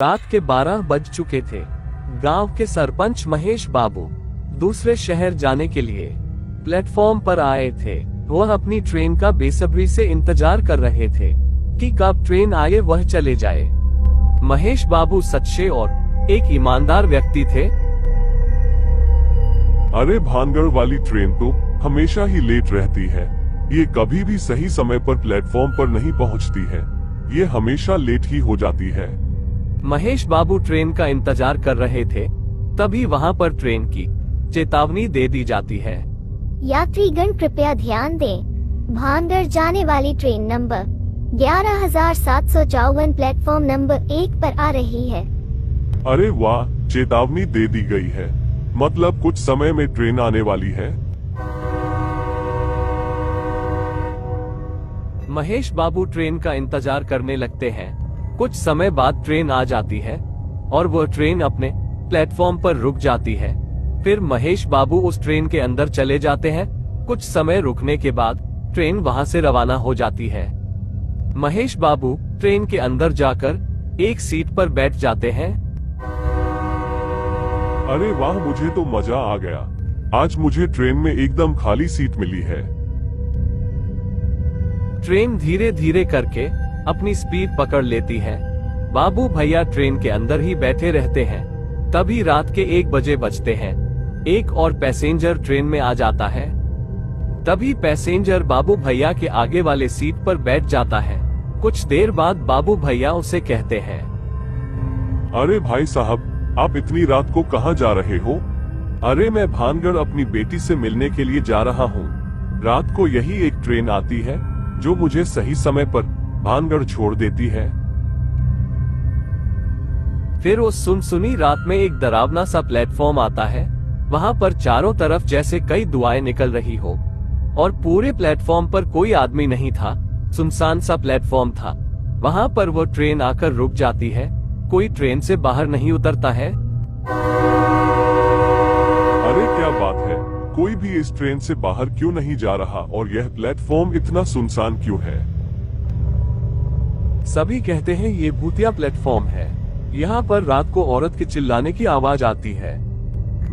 रात के 12 बज चुके थे। गांव के सरपंच महेश बाबू दूसरे शहर जाने के लिए प्लेटफॉर्म पर आए थे। वह अपनी ट्रेन का बेसब्री से इंतजार कर रहे थे कि कब ट्रेन आए वह चले जाए। महेश बाबू सच्चे और एक ईमानदार व्यक्ति थे। अरे भानगढ़ वाली ट्रेन तो हमेशा ही लेट रहती है। ये कभी भी सही समय पर प्लेटफॉर्म पर नहीं पहुंचती है। ये हमेशा लेट ही हो जाती है। महेश बाबू ट्रेन का इंतजार कर रहे थे, तभी वहां पर ट्रेन की चेतावनी दे दी जाती है। यात्रीगण कृपया ध्यान दें, भानगढ़ जाने वाली ट्रेन नंबर 11,754 प्लेटफॉर्म नंबर 1 पर आ रही है। अरे वाह, चेतावनी दे दी गई है, मतलब कुछ समय में ट्रेन आने वाली है। महेश बाबू ट्रेन का इंतजार करने लगते हैं। कुछ समय बाद ट्रेन आ जाती है और वह ट्रेन अपने प्लेटफॉर्म पर रुक जाती है। फिर महेश बाबू उस ट्रेन के अंदर चले जाते हैं। कुछ समय रुकने के बाद ट्रेन वहां से रवाना हो जाती है। महेश बाबू ट्रेन के अंदर जाकर एक सीट पर बैठ जाते हैं। अरे वाह, मुझे तो मजा आ गया। आज मुझे ट्रेन में एकदम खाली सीट मिली है। ट्रेन धीरे धीरे करके अपनी स्पीड पकड़ लेती है। बाबू भैया ट्रेन के अंदर ही बैठे रहते हैं। तभी रात के 1 बजे बजते हैं। एक और पैसेंजर ट्रेन में आ जाता है। तभी पैसेंजर बाबू भैया के आगे वाले सीट पर बैठ जाता है। कुछ देर बाद बाबू भैया उसे कहते हैं, अरे भाई साहब, आप इतनी रात को कहाँ जा रहे हो? अरे मैं भानगढ़ अपनी बेटी से मिलने के लिए जा रहा हूँ। रात को यही एक ट्रेन आती है जो मुझे सही समय पर भानगढ़ छोड़ देती है। फिर उस सुनसुनी रात में एक डरावना सा प्लेटफॉर्म आता है। वहां पर चारों तरफ जैसे कई दुआएं निकल रही हो और पूरे प्लेटफॉर्म पर कोई आदमी नहीं था। सुनसान सा प्लेटफॉर्म था। वहां पर वो ट्रेन आकर रुक जाती है। कोई ट्रेन से बाहर नहीं उतरता है। अरे क्या बात है, कोई भी इस ट्रेन से बाहर क्यों नहीं जा रहा और यह प्लेटफॉर्म इतना सुनसान क्यों है? सभी कहते हैं ये भूतिया प्लेटफॉर्म है। यहाँ पर रात को औरत के चिल्लाने की आवाज आती है।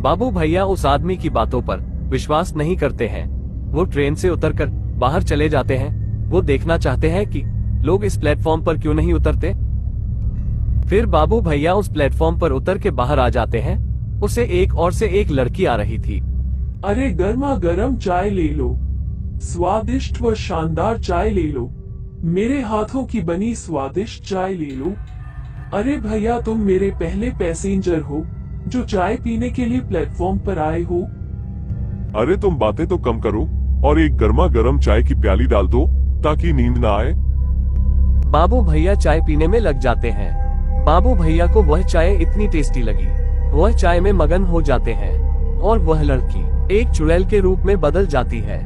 बाबू भैया उस आदमी की बातों पर विश्वास नहीं करते हैं। वो ट्रेन से उतरकर बाहर चले जाते हैं। वो देखना चाहते हैं कि लोग इस प्लेटफॉर्म पर क्यों नहीं उतरते। फिर बाबू भैया उस प्लेटफॉर्म पर उतर के बाहर आ जाते हैं। उसे एक और से एक लड़की आ रही थी। अरे गर्मा गर्म चाय ले लो, स्वादिष्ट व शानदार चाय ले लो, मेरे हाथों की बनी स्वादिष्ट चाय ले लो। अरे भैया, तुम मेरे पहले पैसेंजर हो जो चाय पीने के लिए प्लेटफॉर्म पर आए हो। अरे तुम बातें तो कम करो और एक गर्मा गर्म चाय की प्याली डाल दो ताकि नींद ना आए। बाबू भैया चाय पीने में लग जाते हैं। बाबू भैया को वह चाय इतनी टेस्टी लगी, वह चाय में मगन हो जाते हैं और वह लड़की एक चुड़ैल के रूप में बदल जाती है।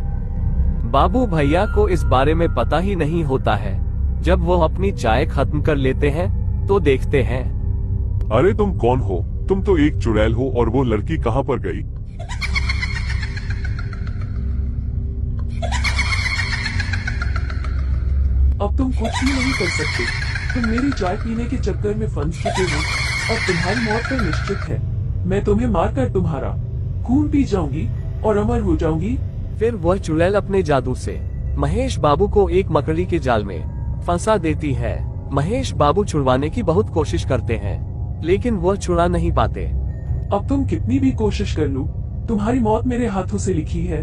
बाबू भैया को इस बारे में पता ही नहीं होता है। जब वो अपनी चाय खत्म कर लेते हैं तो देखते हैं, अरे तुम कौन हो? तुम तो एक चुड़ैल हो और वो लड़की कहाँ पर गई? अब तुम कुछ भी नहीं कर सकते। तुम मेरी चाय पीने के चक्कर में फंस चुके हो। अब तुम्हारी मौत तो निश्चित है। मैं तुम्हें मारकर तुम्हारा खून पी जाऊंगी और अमर हो जाऊंगी। फिर वह चुड़ैल अपने जादू से महेश बाबू को एक मकड़ी के जाल में फंसा देती है। महेश बाबू छुड़वाने की बहुत कोशिश करते हैं, लेकिन वह छुड़ा नहीं पाते। अब तुम कितनी भी कोशिश कर लो, तुम्हारी मौत मेरे हाथों से लिखी है।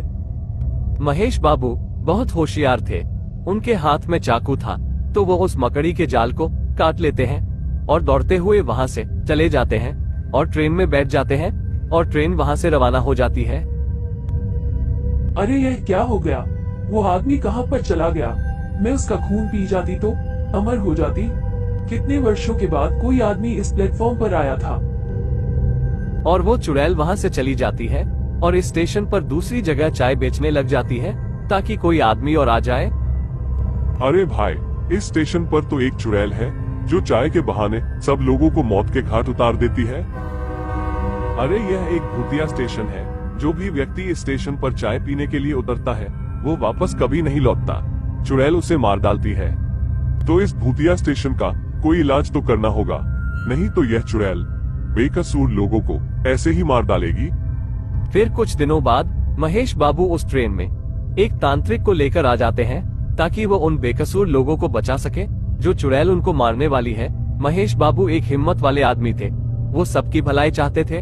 महेश बाबू बहुत होशियार थे। उनके हाथ में चाकू था, तो वो उस मकड़ी के जाल को काट लेते हैं और दौड़ते हुए वहां से चले जाते हैं और ट्रेन में बैठ जाते हैं और ट्रेन वहां से रवाना हो जाती है। अरे यह क्या हो गया? वो आदमी कहाँ पर चला गया? मैं उसका खून पी जाती तो अमर हो जाती। कितने वर्षों के बाद कोई आदमी इस प्लेटफॉर्म पर आया था। और वो चुड़ैल वहां से चली जाती है और इस स्टेशन पर दूसरी जगह चाय बेचने लग जाती है ताकि कोई आदमी और आ जाए। अरे भाई, इस स्टेशन पर तो एक चुड़ैल है जो चाय के बहाने सब लोगों को मौत के घाट उतार देती है। अरे यह एक भूतिया स्टेशन है। जो भी व्यक्ति इस स्टेशन पर चाय पीने के लिए उतरता है वो वापस कभी नहीं लौटता। चुड़ैल उसे मार डालती है। तो इस भूतिया स्टेशन का कोई इलाज तो करना होगा। नहीं तो यह चुड़ैल बेकसूर लोगों को ऐसे ही मार डालेगी। फिर कुछ दिनों बाद महेश बाबू उस ट्रेन में एक तांत्रिक को लेकर आ जाते हैं ताकि वो उन बेकसूर लोगों को बचा सके जो चुड़ैल उनको मारने वाली है। महेश बाबू एक हिम्मत वाले आदमी थे, वो सबकी भलाई चाहते थे।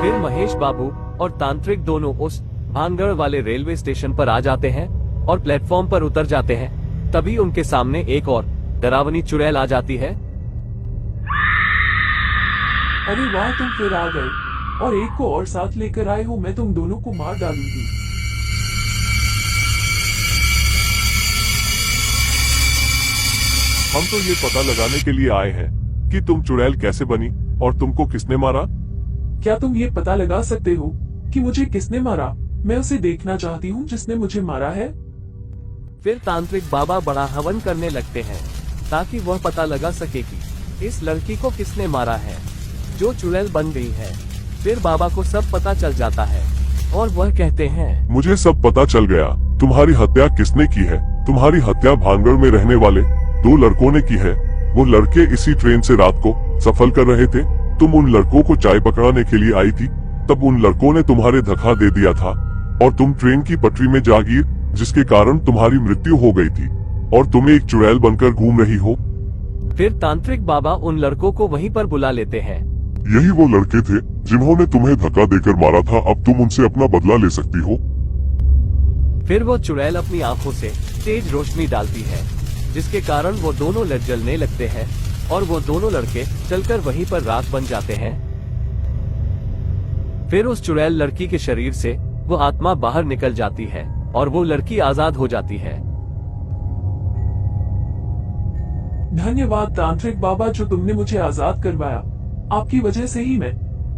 फिर महेश बाबू और तांत्रिक दोनों उस भानगढ़ वाले रेलवे स्टेशन पर आ जाते हैं और प्लेटफॉर्म पर उतर जाते हैं। तभी उनके सामने एक और डरावनी चुड़ैल आ जाती है। अरे वाह, तुम फिर आ गए और एक को और साथ लेकर आए हो। मैं तुम दोनों को मार डालूंगी। हम तो ये पता लगाने के लिए आए हैं कि तुम चुड़ैल कैसे बनी और तुमको किसने मारा। क्या तुम ये पता लगा सकते हो कि मुझे किसने मारा? मैं उसे देखना चाहती हूँ जिसने मुझे मारा है। फिर तांत्रिक बाबा बड़ा हवन करने लगते हैं ताकि वह पता लगा सके कि इस लड़की को किसने मारा है जो चुड़ैल बन गई है। फिर बाबा को सब पता चल जाता है और वह कहते हैं, मुझे सब पता चल गया। तुम्हारी हत्या किसने की है? तुम्हारी हत्या भानगढ़ में रहने वाले 2 लड़कों ने की है। वो लड़के इसी ट्रेन से रात को सफर कर रहे थे। तुम उन लड़कों को चाय पकड़ाने के लिए आई थी, तब उन लड़कों ने तुम्हारे धक्का दे दिया था और तुम ट्रेन की पटरी में जा गिर, जिसके कारण तुम्हारी मृत्यु हो गई थी और तुम एक चुड़ैल बनकर घूम रही हो। फिर तांत्रिक बाबा उन लड़कों को वहीं पर बुला लेते हैं। यही वो लड़के थे जिन्होंने तुम्हें धक्का देकर मारा था। अब तुम उनसे अपना बदला ले सकती हो। फिर वो चुड़ैल अपनी आंखों से तेज रोशनी डालती है जिसके कारण वो दोनों जलने लगते हैं और वो दोनों लड़के चलकर वहीं पर राख बन जाते हैं। फिर उस चुड़ैल लड़की के शरीर से वो आत्मा बाहर निकल जाती है और वो लड़की आजाद हो जाती है। धन्यवाद तांत्रिक बाबा, जो तुमने मुझे आजाद करवाया। आपकी वजह से ही मैं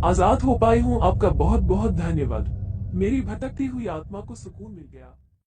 आजाद हो पाई हूँ। आपका बहुत बहुत धन्यवाद। मेरी भटकती हुई आत्मा को सुकून मिल गया।